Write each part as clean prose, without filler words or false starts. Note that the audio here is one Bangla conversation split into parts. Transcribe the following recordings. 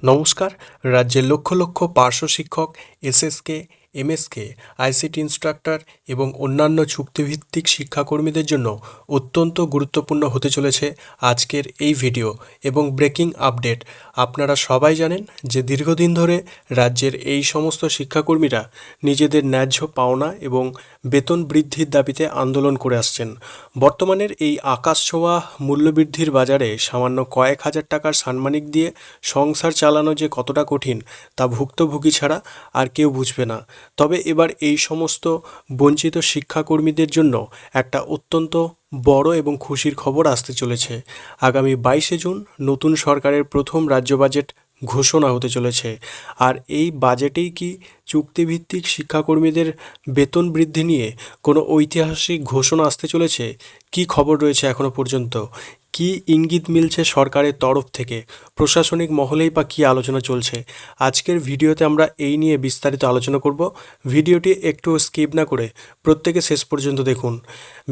নমস্কার। রাজ্যের লক্ষ লক্ষ পার্শ্ব শিক্ষক, এসএসকে, এমএসকে, আইসিটি ইনস্ট্রাক্টর এবং অন্যান্য চুক্তিভিত্তিক শিক্ষাকর্মীদের জন্য অত্যন্ত গুরুত্বপূর্ণ হতে চলেছে আজকের এই ভিডিও এবং ব্রেকিং আপডেট। আপনারা সবাই জানেন যে দীর্ঘদিন ধরে রাজ্যের এই সমস্ত শিক্ষাকর্মীরা নিজেদের ন্যায্য পাওনা এবং বেতন বৃদ্ধির দাবিতে আন্দোলন করে আসছেন। বর্তমানের এই আকাশছোঁয়া মূল্যবৃদ্ধির বাজারে সামান্য কয়েক হাজার টাকার সাম্মানিক দিয়ে সংসার চালানো যে কতটা কঠিন তা ভুক্তভোগী ছাড়া আর কেউ বুঝবে না। তবে এবার এই সমস্ত বঞ্চিত শিক্ষাকর্মীদের জন্য একটা অত্যন্ত বড় এবং খুশির খবর আসতে চলেছে। আগামী 22শে জুন নতুন সরকারের প্রথম রাজ্য বাজেট ঘোষণা হতে চলেছে। আর এই বাজেটেই কি চুক্তিভিত্তিক শিক্ষাকর্মীদের বেতন বৃদ্ধি নিয়ে কোনো ঐতিহাসিক ঘোষণা আসতে চলেছে? কি খবর রয়েছে এখনও পর্যন্ত? কি ইঙ্গিত মিলছে সরকারের তরফ থেকে? প্রশাসনিক মহলেই বা কী আলোচনা চলছে? আজকের ভিডিওতে আমরা এই নিয়ে বিস্তারিত আলোচনা করব। ভিডিওটি একটু স্কিপ না করে প্রত্যেকে শেষ পর্যন্ত দেখুন।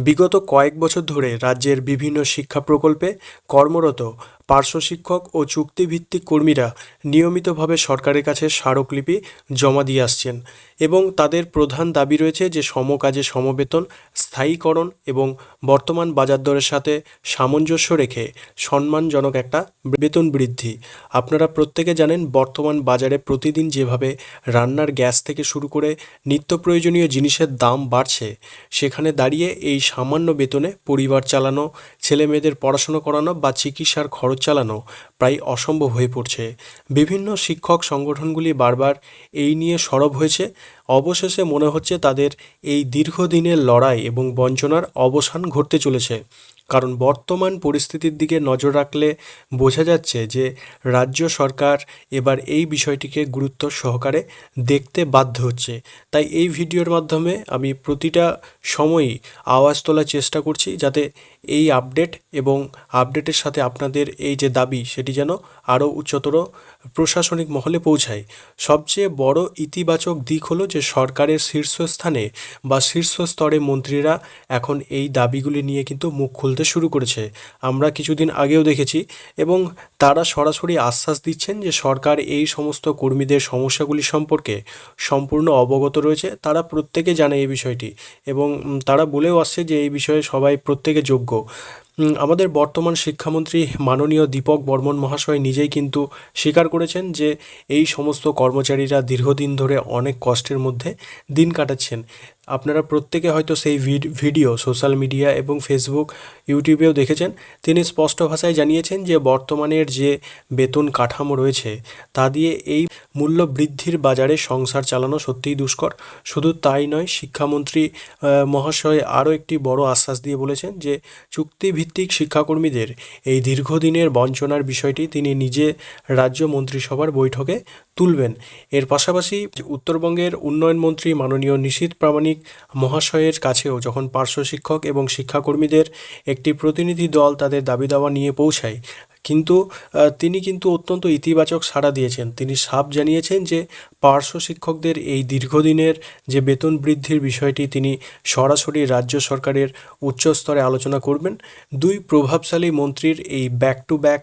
বিগত কয়েক বছর ধরে রাজ্যের বিভিন্ন শিক্ষা প্রকল্পে কর্মরত পার্শ্ব শিক্ষক ও চুক্তিভিত্তিক কর্মীরা নিয়মিতভাবে সরকারের কাছে স্মারকলিপি জমা দিয়ে আসছেন এবং তাদের প্রধান দাবি রয়েছে যে সমকাজে সমবেতন, স্থায়ীকরণ এবং বর্তমান বাজার দরের সাথে সামঞ্জস্য রেখে সম্মানজনক একটা বেতন বৃদ্ধি। আপনারা প্রত্যেকে জানেন বর্তমান বাজারে প্রতিদিন যেভাবে রান্নার গ্যাস থেকে শুরু করে নিত্য প্রয়োজনীয় জিনিসের দাম বাড়ছে, সেখানে দাঁড়িয়ে এই সামান্য বেতনে পরিবার চালানো, ছেলেমেয়েদের পড়াশুনো করানো বা চিকিৎসার খরচ চালানো প্রায় অসম্ভব হয়ে পড়ছে। বিভিন্ন শিক্ষক সংগঠনগুলি বারবার এই নিয়ে সরব হয়েছে। অবশেষে মনে হচ্ছে তাদের এই দীর্ঘদিনের লড়াই এবং বঞ্চনার অবসান ঘটতে চলেছে। কারণ বর্তমান পরিস্থিতির দিকে নজর রাখলে বোঝা যাচ্ছে যে রাজ্য সরকার এবার এই বিষয়টিকে গুরুত্ব সহকারে দেখতে বাধ্য হচ্ছে। তাই এই ভিডিওর মাধ্যমে আমি প্রতিটা সময়ই আওয়াজ তোলার চেষ্টা করছি যাতে এই আপডেট এবং আপডেটের সাথে আপনাদের এই যে দাবি সেটি যেন আরও উচ্চতর প্রশাসনিক মহলে পৌঁছায়। সবচেয়ে বড় ইতিবাচক দিক হলো যে সরকারের শীর্ষস্থানে বা শীর্ষ স্তরে মন্ত্রীরা এখন এই দাবিগুলি নিয়ে কিন্তু মুখ খুলতে শুরু করেছে। আমরা কিছুদিন আগেও দেখেছি এবং তারা সরাসরি আশ্বাস দিচ্ছেন যে সরকার এই সমস্ত কর্মীদের সমস্যাগুলি সম্পর্কে সম্পূর্ণ অবগত রয়েছে। তারা প্রত্যেকে জানে এই বিষয়টি এবং তারা বলেও আসছে যে এই বিষয়ে সবাই প্রত্যেকে যোগ্য। আমাদের বর্তমান শিক্ষামন্ত্রী মাননীয় দীপক বর্মন মহাশয় নিজেই কিন্তু স্বীকার করেছেন যে এই সমস্ত কর্মচারীরা দীর্ঘদিন ধরে অনেক কষ্টের মধ্যে দিন কাটাচ্ছেন। আপনারা প্রত্যেকে হয়তো সেই ভিডিও সোশ্যাল মিডিয়া এবং ফেসবুক, ইউটিউবেও দেখেছেন। তিনি স্পষ্ট ভাষায় জানিয়েছেন যে বর্তমানের যে বেতন কাঠামো রয়েছে তা দিয়ে এই মূল্য বৃদ্ধির বাজারে সংসার চালানো সত্যিই দুষ্কর। শুধু তাই নয়, শিক্ষামন্ত্রী মহাশয় আরও একটি বড় আশ্বাস দিয়ে বলেছেন যে চুক্তিভিত্তিক শিক্ষাকর্মীদের এই দীর্ঘদিনের বঞ্চনার বিষয়টি তিনি নিজে রাজ্য মন্ত্রিসভার বৈঠকে তুলবেন। এর পাশাপাশি উত্তরবঙ্গের উন্নয়ন মন্ত্রী মাননীয় নিশীথ প্রামাণিক মহাশয়ের কাছেও যখন পার্শ্ব শিক্ষক এবং শিক্ষাকর্মীদের একটি প্রতিনিধি দল তাদের দাবি দাওয়া নিয়ে পৌঁছায়, কিন্তু তিনি কিন্তু অত্যন্ত ইতিবাচক সাড়া দিয়েছেন। তিনি সাফ জানিয়েছেন যে পার্শ্ব শিক্ষকদের এই দীর্ঘদিনের যে বেতন বৃদ্ধির বিষয়টি তিনি সরাসরি রাজ্য সরকারের উচ্চ স্তরে আলোচনা করবেন। দুই প্রভাবশালী মন্ত্রীর এই ব্যাক টু ব্যাক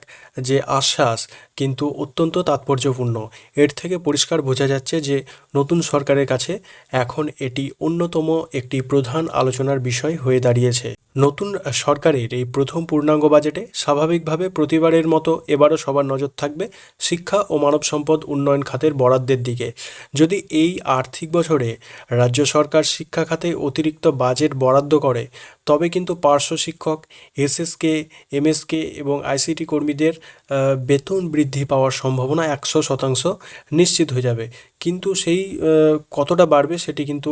যে আশ্বাস কিন্তু অত্যন্ত তাৎপর্যপূর্ণ। এর থেকে পরিষ্কার বোঝা যাচ্ছে যে নতুন সরকারের কাছে এখন এটি অন্যতম একটি প্রধান আলোচনার বিষয় হয়ে দাঁড়িয়েছে। নতুন সরকারের এই প্রথম পূর্ণাঙ্গ বাজেটে স্বাভাবিকভাবে প্রতিবারের মতো এবারও সবার নজর থাকবে শিক্ষা ও মানব সম্পদ উন্নয়ন খাতের বরাদ্দের দিকে। যদি এই আর্থিক বছরে রাজ্য সরকার শিক্ষা খাতে অতিরিক্ত বাজেট বরাদ্দ করে তবে কিন্তু পার্শ্ব শিক্ষক, এসএসকে, এমএসকে এবং আইসিটি কর্মীদের বেতন বৃদ্ধি পাওয়ার সম্ভাবনা 100% নিশ্চিত হয়ে যাবে। কিন্তু সেই কতটা বাড়বে সেটি কিন্তু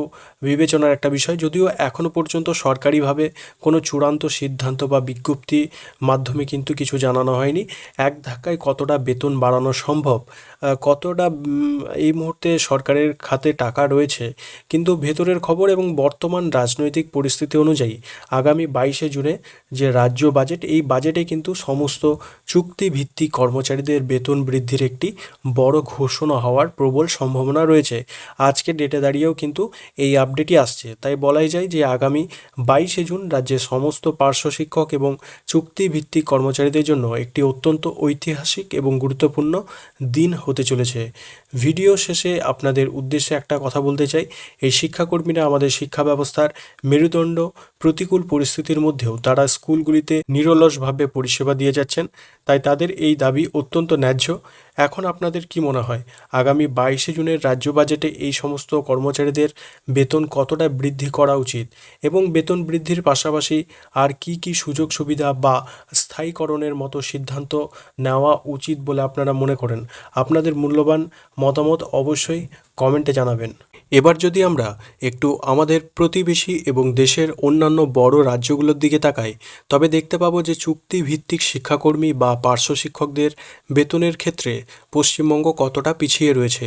বিবেচনার একটা বিষয়। যদিও এখনও পর্যন্ত সরকারিভাবে কোনো চূড়ান্ত সিদ্ধান্ত বা বিজ্ঞপ্তি মাধ্যমে কিন্তু কিছু জানানো হয়নি। এক ধাক্কায় কতটা বেতন বাড়ানো সম্ভব, কতটা এই মুহূর্তে সরকারের খাতে টাকা রয়েছে, কিন্তু ভেতরের খবর এবং বর্তমান রাজনৈতিক পরিস্থিতি অনুযায়ী আগামী 22শে জুনে যে রাজ্য বাজেট, এই বাজেটে কিন্তু সমস্ত চুক্তিভিত্তিক কর্মচারীদের বেতন বৃদ্ধির একটি বড় ঘোষণা হওয়ার প্রবল সম্ভাবনা রয়েছে। আজকের ডেটে দাঁড়িয়েও কিন্তু এই আপডেটই আসছে। তাই বলাই যায় যে আগামী 22শে জুন রাজ্যের সমস্ত পার্শ্ব শিক্ষক এবং চুক্তিভিত্তিক কর্মচারীদের জন্য একটি অত্যন্ত ঐতিহাসিক এবং গুরুত্বপূর্ণ দিন হতে চলেছে। ভিডিও শেষে আপনাদের উদ্দেশ্যে একটা কথা বলতে চাই, এই শিক্ষাকর্মীরা আমাদের শিক্ষা ব্যবস্থার মেরুদণ্ড। প্রতিকূল পরিস্থিতির মধ্যেও তারা স্কুলগুলিতে নিরলসভাবে পরিষেবা দিয়ে যাচ্ছেন, তাই তাদের এই দাবি অত্যন্ত ন্যায্য। এখন আপনাদের কি মনে হয় আগামী 22শে জুনের রাজ্য বাজেটে এই সমস্ত কর্মচারীদের বেতন কতটা বৃদ্ধি করা উচিত এবং বেতন বৃদ্ধির পাশাপাশি আর কি কি সুযোগ সুবিধা বা স্থায়ীকরণের মতো সিদ্ধান্ত নেওয়া উচিত বলে আপনারা মনে করেন? আপনাদের মূল্যবান মতামত অবশ্যই কমেন্টে জানাবেন। এবার যদি আমরা একটু আমাদের প্রতিবেশী এবং দেশের অন্যান্য বড় রাজ্যগুলোর দিকে তাকাই, তবে দেখতে পাবো যে চুক্তিভিত্তিক শিক্ষাকর্মী বা পার্শ্ব শিক্ষকদের বেতনের ক্ষেত্রে পশ্চিমবঙ্গ কতটা পিছিয়ে রয়েছে।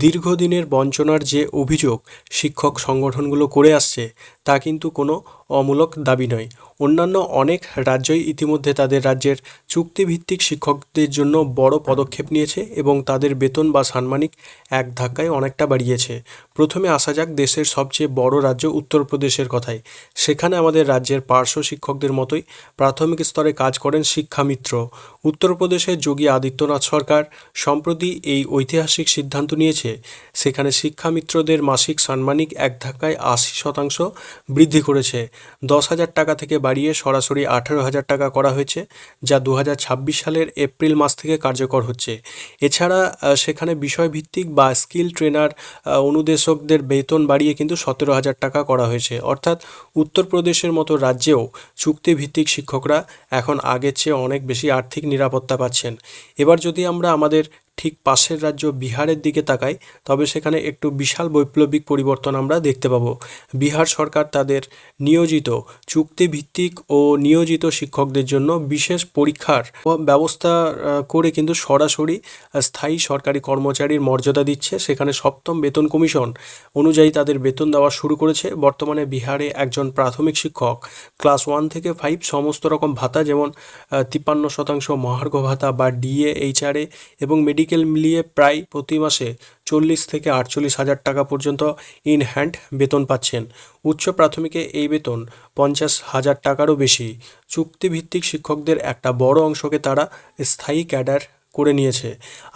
দীর্ঘদিনের বঞ্চনার যে অভিযোগ শিক্ষক সংগঠনগুলো করে আসছে, তা কিন্তু কোনো অমূলক দাবি নয়। অন্যান্য অনেক রাজ্যই ইতিমধ্যে তাদের রাজ্যের চুক্তিভিত্তিক শিক্ষকদের জন্য বড় পদক্ষেপ নিয়েছে এবং তাদের বেতন বা সাম্মানিক এক ধাক্কায় অনেকটা বাড়িয়েছে। প্রথমে আসা যাক দেশের সবচেয়ে বড় রাজ্য উত্তরপ্রদেশের কথায়। সেখানে আমাদের রাজ্যের পার্শ্ব শিক্ষকদের মতোই প্রাথমিক স্তরে কাজ করেন শিক্ষামিত্র। উত্তরপ্রদেশের যোগী আদিত্যনাথ সরকার সম্প্রতি এই ঐতিহাসিক সিদ্ধান্ত নিয়েছে, সেখানে শিক্ষামিত্রদের মাসিক সাম্মানিক এক ধাক্কায় 80% বৃদ্ধি করেছে। 10,000 টাকা থেকে বাড়িয়ে সরাসরি 18,000 টাকা করা হয়েছে, যা 2026 সালের এপ্রিল মাস থেকে কার্যকর হচ্ছে। এছাড়া সেখানে বিষয়ভিত্তিক বা স্কিল ট্রেনার অনুদেশকদের বেতন বাড়িয়ে কিন্তু 17,000 টাকা করা হয়েছে। অর্থাৎ উত্তরপ্রদেশের মতো রাজ্যেও চুক্তিভিত্তিক শিক্ষকরা এখন আগের চেয়ে অনেক বেশি আর্থিক নিরাপত্তা পাচ্ছেন। এবার যদি আমরা আমাদের ঠিক পাশের রাজ্য বিহারের দিকে তাকাই, তবে সেখানে একটু বিশাল বৈপ্লবিক পরিবর্তন আমরা দেখতে পাবো। বিহার সরকার তাদের নিয়োজিত চুক্তিভিত্তিক ও নিয়োজিত শিক্ষকদের জন্য বিশেষ পরীক্ষার ব্যবস্থা করে কিন্তু সরাসরি স্থায়ী সরকারি কর্মচারীর মর্যাদা দিচ্ছে। সেখানে সপ্তম বেতন কমিশন অনুযায়ী তাদের বেতন দেওয়া শুরু করেছে। বর্তমানে বিহারে একজন প্রাথমিক শিক্ষক ক্লাস 1 থেকে 5 সমস্ত রকম ভাতা, যেমন 53% মহার্ঘ ভাতা বা ডিএ, এইচআরএ এবং মেডিকেল মিলিয়ে প্রায় প্রতি মাসে 40 থেকে 48,000 টাকা পর্যন্ত ইন হ্যান্ড বেতন পাচ্ছেন। উচ্চ প্রাথমিকে এই বেতন 50,000 টাকারও বেশি। চুক্তিভিত্তিক শিক্ষকদের একটা বড় অংশকে তারা স্থায়ী ক্যাডার করে নিয়েছে।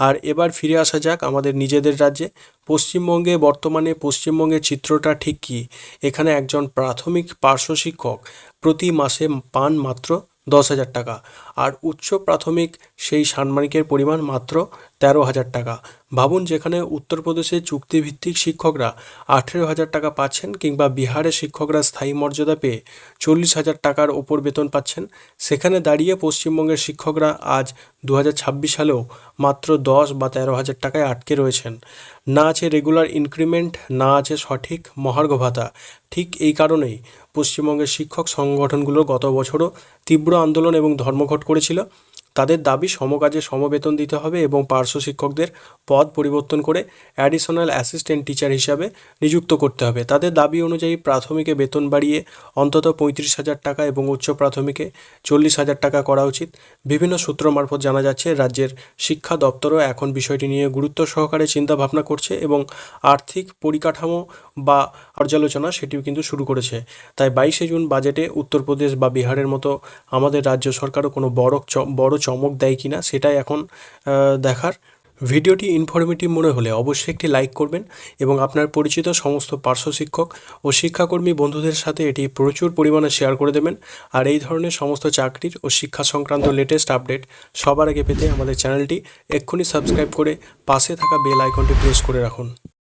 আর এবার ফিরে আসা যাক আমাদের নিজেদের রাজ্যে পশ্চিমবঙ্গে। বর্তমানে পশ্চিমবঙ্গের চিত্রটা ঠিক কী? এখানে একজন প্রাথমিক পার্শ্ব শিক্ষক প্রতি মাসে পান মাত্র 10,000 টাকা, আর উচ্চ প্রাথমিক সেই সাম্মানিকের পরিমাণ মাত্র 13,000 টাকা। ভাবুন, যেখানে উত্তরপ্রদেশের চুক্তিভিত্তিক শিক্ষকরা 18,000 টাকা পাচ্ছেন, কিংবা বিহারের শিক্ষকরা স্থায়ী মর্যাদা পেয়ে 40,000 টাকার ওপর বেতন পাচ্ছেন, সেখানে দাঁড়িয়ে পশ্চিমবঙ্গের শিক্ষকরা আজ 2026 সালেও মাত্র 10 বা 13,000 টাকায় আটকে রয়েছেন। না আছে রেগুলার ইনক্রিমেন্ট, না আছে সঠিক মহার্ঘ ভাতা। ঠিক এই কারণেই পশ্চিমবঙ্গের শিক্ষক সংগঠনগুলো গত বছরও তীব্র আন্দোলন এবং ধর্মঘট করেছিল। তাদের দাবি সমকাজে সমবেতন দিতে হবে এবং পার্শ্ব শিক্ষকদের পদ পরিবর্তন করে অ্যাডিশনাল অ্যাসিস্ট্যান্ট টিচার হিসাবে নিযুক্ত করতে হবে। তাদের দাবি অনুযায়ী প্রাথমিকে বেতন বাড়িয়ে অন্তত 35,000 টাকা এবং উচ্চ প্রাথমিকে 40,000 টাকা করা উচিত। বিভিন্ন সূত্র মারফত জানা যাচ্ছে রাজ্যের শিক্ষা দপ্তরও এখন বিষয়টি নিয়ে গুরুত্ব সহকারে চিন্তা ভাবনা করছে এবং আর্থিক পরিকাঠামো বা পর্যালোচনা সেটিও কিন্তু শুরু করেছে। তাই 22শে জুন বাজেটে উত্তরপ্রদেশ বা বিহারের মতো আমাদের রাজ্য সরকারও কোনো বড় চমক দেয় কিনা সেটাই এখন দেখার। ভিডিওটি ইনফরমেটিভ মনে হলে অবশ্যই একটি লাইক করবেন এবং আপনার পরিচিত সমস্ত পার্শ্ব শিক্ষক ও শিক্ষাকর্মী বন্ধুদের সাথে এটি প্রচুর পরিমাণে শেয়ার করে দেবেন। আর এই ধরনের সমস্ত চাকরির ও শিক্ষা সংক্রান্ত লেটেস্ট আপডেট সবার আগে পেতে আমাদের চ্যানেলটি এক্ষুনি সাবস্ক্রাইব করে পাশে থাকা বেল আইকনটি প্রেস করে রাখুন।